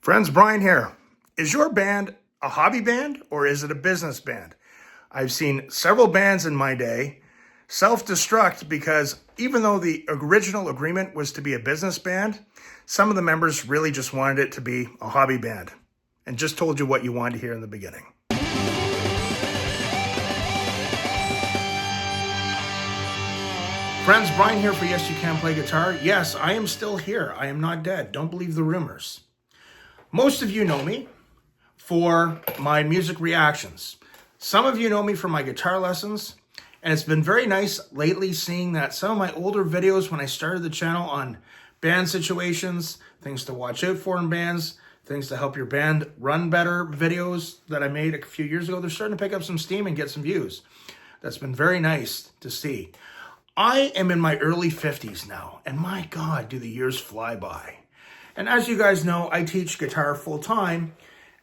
Friends, Bryan here. Is your band a hobby band or is it a business band? I've seen several bands in my day self-destruct because even though the original agreement was to be a business band, some of the members really just wanted it to be a hobby band and just told you what you wanted to hear in the beginning. Friends, Bryan here for Yes You Can Play Guitar. Yes, I am still here. I am not dead. Don't believe the rumors. Most of you know me for my music reactions. Some of you know me for my guitar lessons, and it's been very nice lately seeing that some of my older videos when I started the channel on band situations, things to watch out for in bands, things to help your band run better videos that I made a few years ago, they're starting to pick up some steam and get some views. That's been very nice to see. I am in my early 50s now, and my God, do the years fly by. And as you guys know, I teach guitar full-time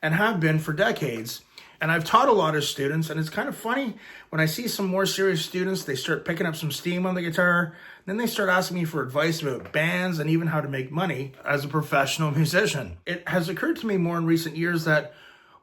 and have been for decades. And I've taught a lot of students, and it's kind of funny when I see some more serious students, they start picking up some steam on the guitar. Then they start asking me for advice about bands and even how to make money as a professional musician. It has occurred to me more in recent years that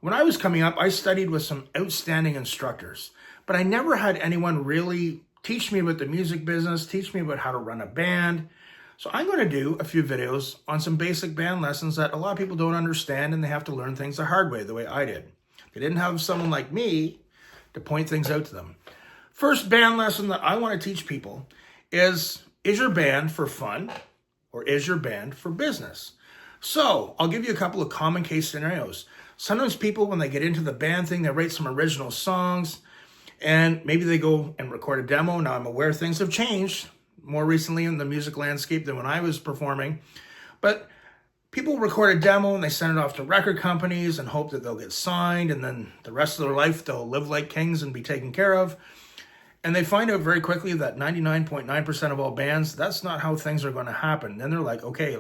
when I was coming up, I studied with some outstanding instructors, but I never had anyone really teach me about the music business, teach me about how to run a band. So I'm going to do a few videos on some basic band lessons that a lot of people don't understand, and they have to learn things the hard way, the way I did. They didn't have someone like me to point things out to them. First band lesson that I want to teach people is your band for fun or is your band for business? So I'll give you a couple of common case scenarios. Sometimes people, when they get into the band thing, they write some original songs and maybe they go and record a demo. Now I'm aware things have changed more recently in the music landscape than when I was performing. But people record a demo and they send it off to record companies and hope that they'll get signed, and then the rest of their life they'll live like kings and be taken care of. And they find out very quickly that 99.9% of all bands, that's not how things are going to happen. Then they're like, okay,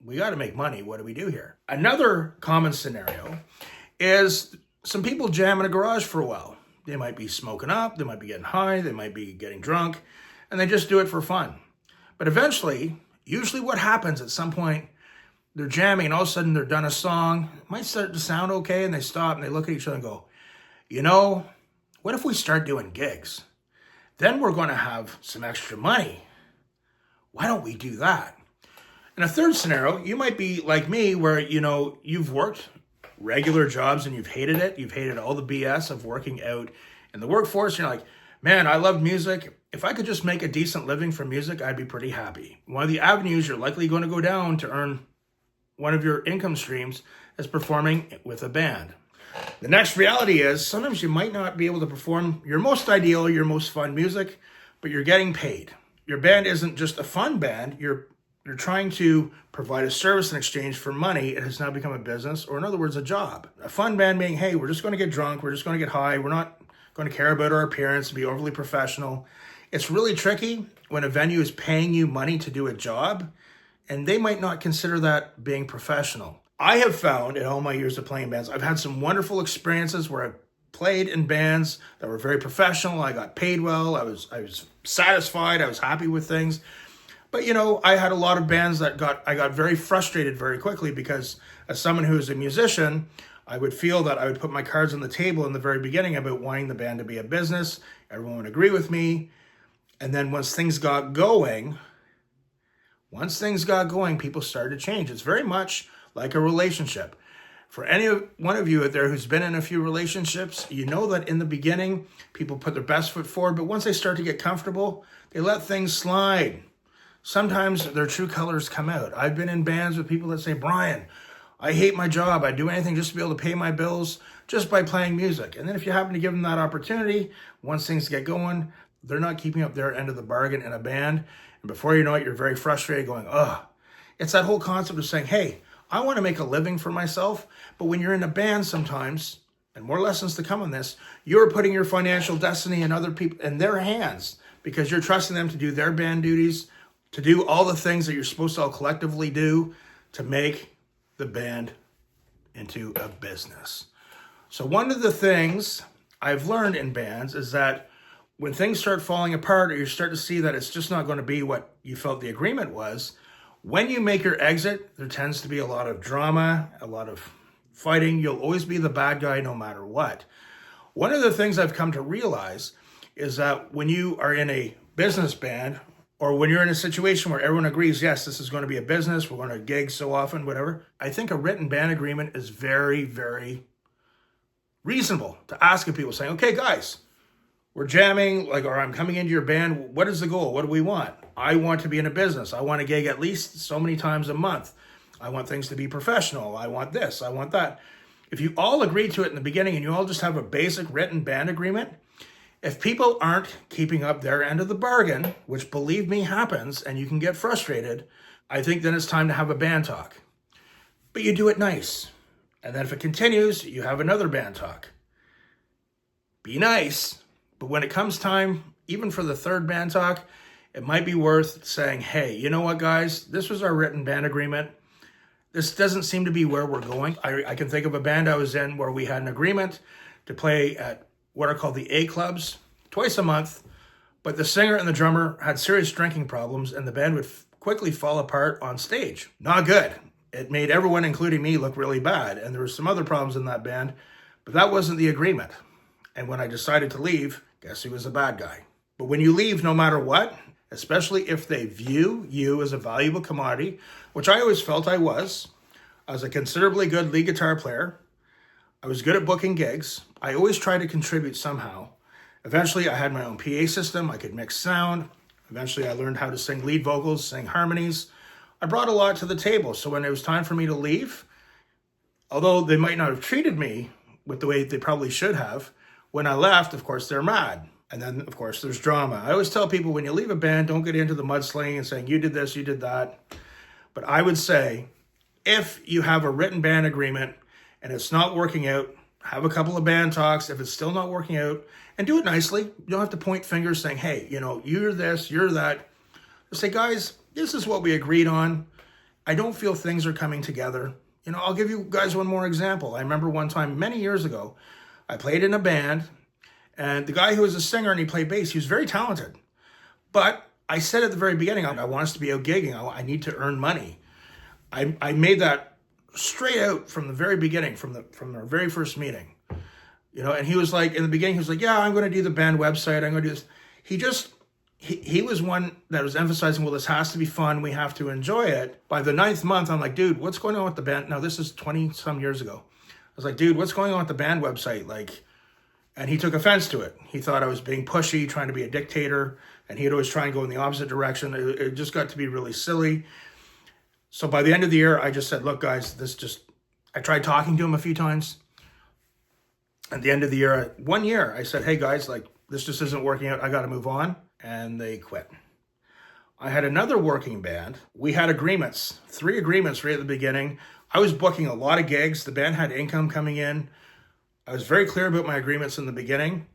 we got to make money. What do we do here? Another common scenario is some people jam in a garage for a while. They might be smoking up, they might be getting high, they might be getting drunk, and they just do it for fun. But eventually, usually what happens at some point, they're jamming and all of a sudden they're done a song. It might start to sound okay and they stop and they look at each other and go, you know, what if we start doing gigs? Then we're going to have some extra money. Why don't we do that? In a third scenario, you might be like me where, you've worked regular jobs and you've hated it. You've hated all the BS of working out in the workforce. You're like, man, I love music. If I could just make a decent living from music, I'd be pretty happy. One of the avenues you're likely going to go down to earn one of your income streams is performing with a band. The next reality is sometimes you might not be able to perform your most ideal, your most fun music, but you're getting paid. Your band isn't just a fun band. You're trying to provide a service in exchange for money. It has now become a business, or in other words, a job. A fun band being, hey, we're just going to get drunk. We're just going to get high. We're not going to care about our appearance and be overly professional. It's really tricky when a venue is paying you money to do a job, and they might not consider that being professional. I have found in all my years of playing bands, I've had some wonderful experiences where I played in bands that were very professional. I got paid well. I was satisfied. I was happy with things. But, I had a lot of bands that I got very frustrated very quickly because as someone who is a musician, I would feel that I would put my cards on the table in the very beginning about wanting the band to be a business. Everyone would agree with me. And then once things got going, people started to change. It's very much like a relationship. For any one of you out there who's been in a few relationships, you know that in the beginning, people put their best foot forward, but once they start to get comfortable, they let things slide. Sometimes their true colors come out. I've been in bands with people that say, Bryan, I hate my job. I'd do anything just to be able to pay my bills just by playing music. And then if you happen to give them that opportunity, once things get going, they're not keeping up their end of the bargain in a band. And before you know it, you're very frustrated going, ugh. It's that whole concept of saying, hey, I want to make a living for myself. But when you're in a band sometimes, and more lessons to come on this, you're putting your financial destiny in other people in their hands because you're trusting them to do their band duties, to do all the things that you're supposed to all collectively do to make the band into a business. So one of the things I've learned in bands is that when things start falling apart or you start to see that it's just not going to be what you felt the agreement was, When you make your exit, there tends to be a lot of drama, a lot of fighting. You'll always be the bad guy no matter what. One of the things I've come to realize is that when you are in a business band, or when you're in a situation where everyone agrees, yes, this is going to be a business, we're going to gig so often, whatever, I think a written band agreement is very, very reasonable to ask of people, saying, okay, guys, we're jamming, or I'm coming into your band. What is the goal? What do we want? I want to be in a business. I want to gig at least so many times a month. I want things to be professional. I want this. I want that. If you all agree to it in the beginning and you all just have a basic written band agreement, if people aren't keeping up their end of the bargain, which believe me happens, and you can get frustrated, I think then it's time to have a band talk. But you do it nice. And then if it continues, you have another band talk. Be nice, but when it comes time, even for the third band talk, it might be worth saying, hey, you know what, guys? This was our written band agreement. This doesn't seem to be where we're going. I can think of a band I was in where we had an agreement to play at what are called the A clubs twice a month, but the singer and the drummer had serious drinking problems and the band would quickly fall apart on stage. Not good. It made everyone, including me, look really bad. And there were some other problems in that band, but that wasn't the agreement. And when I decided to leave, guess who was the bad guy? But when you leave, no matter what, especially if they view you as a valuable commodity, which I always felt I was a considerably good lead guitar player. I was good at booking gigs. I always tried to contribute somehow. Eventually, I had my own PA system. I could mix sound. Eventually, I learned how to sing lead vocals, sing harmonies. I brought a lot to the table. So when it was time for me to leave, although they might not have treated me with the way they probably should have, when I left, of course, they're mad. And then, of course, there's drama. I always tell people, when you leave a band, don't get into the mudslinging and saying, you did this, you did that. But I would say, if you have a written band agreement and it's not working out, have a couple of band talks. If it's still not working out, and do it nicely. You don't have to point fingers saying, hey, you're this, you're that. Just say, guys, this is what we agreed on. I don't feel things are coming together. I'll give you guys one more example. I remember one time many years ago, I played in a band, and the guy who was a singer and he played bass, he was very talented. But I said at the very beginning, I want us to be out gigging. I need to earn money. I made that straight out from the very beginning, from our very first meeting. And he was like, in the beginning, he was like, yeah, I'm going to do the band website. I'm going to do this. He was one that was emphasizing, well, this has to be fun. We have to enjoy it. By the 9th month, I'm like, dude, what's going on with the band? Now, this is 20 some years ago. I was like, dude, what's going on with the band website? And he took offense to it. He thought I was being pushy, trying to be a dictator, and he'd always try and go in the opposite direction. It just got to be really silly. So by the end of the year, I just said, look, guys, I tried talking to him a few times. At the end of the year, 1 year, I said, hey, guys, this just isn't working out. I got to move on. And they quit. I had another working band. We had agreements, 3 agreements right at the beginning. I was booking a lot of gigs. The band had income coming in. I was very clear about my agreements in the beginning.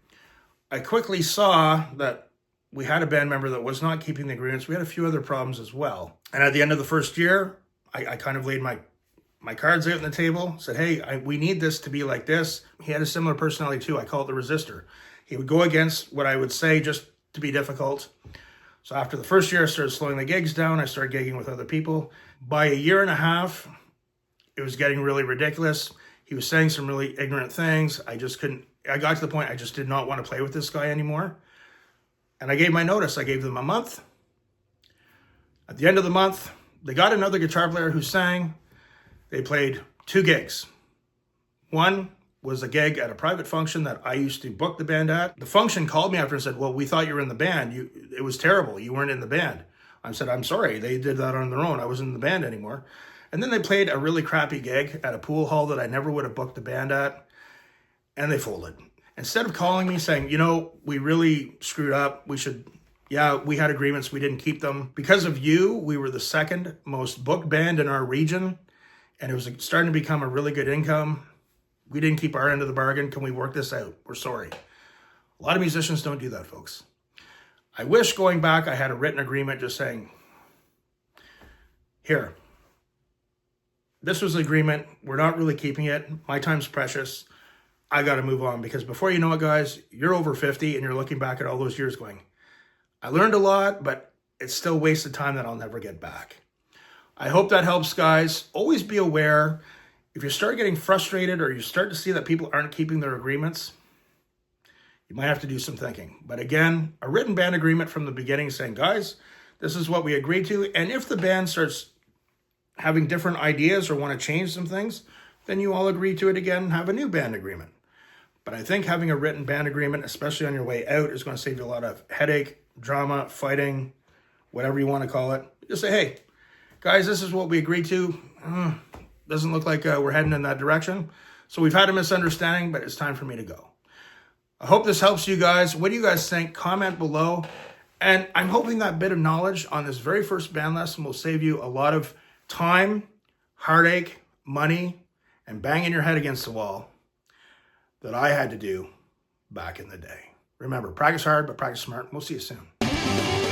I quickly saw that we had a band member that was not keeping the agreements. We had a few other problems as well. And at the end of the first year, I kind of laid my cards out on the table, said, hey, we need this to be like this. He had a similar personality too. I call it the resistor. He would go against what I would say just to be difficult. So after the first year, I started slowing the gigs down. I started gigging with other people. By a year and a half, it was getting really ridiculous. He was saying some really ignorant things. I got to the point I just did not want to play with this guy anymore. And I gave my notice. I gave them a month. At the end of the month, they got another guitar player who sang. They played 2 gigs. One was a gig at a private function that I used to book the band at. The function called me after and said, well, we thought you were in the band. It was terrible. You weren't in the band. I said, I'm sorry. They did that on their own. I wasn't in the band anymore. And then they played a really crappy gig at a pool hall that I never would have booked the band at. And they folded. Instead of calling me saying, we really screwed up. We had agreements. We didn't keep them. Because of you, we were the 2nd most booked band in our region. And it was starting to become a really good income. We didn't keep our end of the bargain. Can we work this out? We're sorry. A lot of musicians don't do that, folks. I wish going back I had a written agreement just saying, here, this was the agreement. We're not really keeping it. My time's precious. I got to move on, because before you know it, guys, you're over 50 and you're looking back at all those years going, I learned a lot, but it's still wasted time that I'll never get back. I hope that helps, guys. Always be aware. If you start getting frustrated or you start to see that people aren't keeping their agreements, you might have to do some thinking. But again, a written band agreement from the beginning saying, guys, this is what we agreed to. And if the band starts having different ideas or want to change some things, then you all agree to it again and have a new band agreement. But I think having a written band agreement, especially on your way out, is going to save you a lot of headache, drama, fighting, whatever you want to call it. Just say, hey, guys, this is what we agreed to. Doesn't look like we're heading in that direction. So we've had a misunderstanding, but it's time for me to go. I hope this helps you guys. What do you guys think? Comment below. And I'm hoping that bit of knowledge on this very first band lesson will save you a lot of time, heartache, money, and banging your head against the wall that I had to do back in the day. Remember, practice hard, but practice smart. We'll see you soon.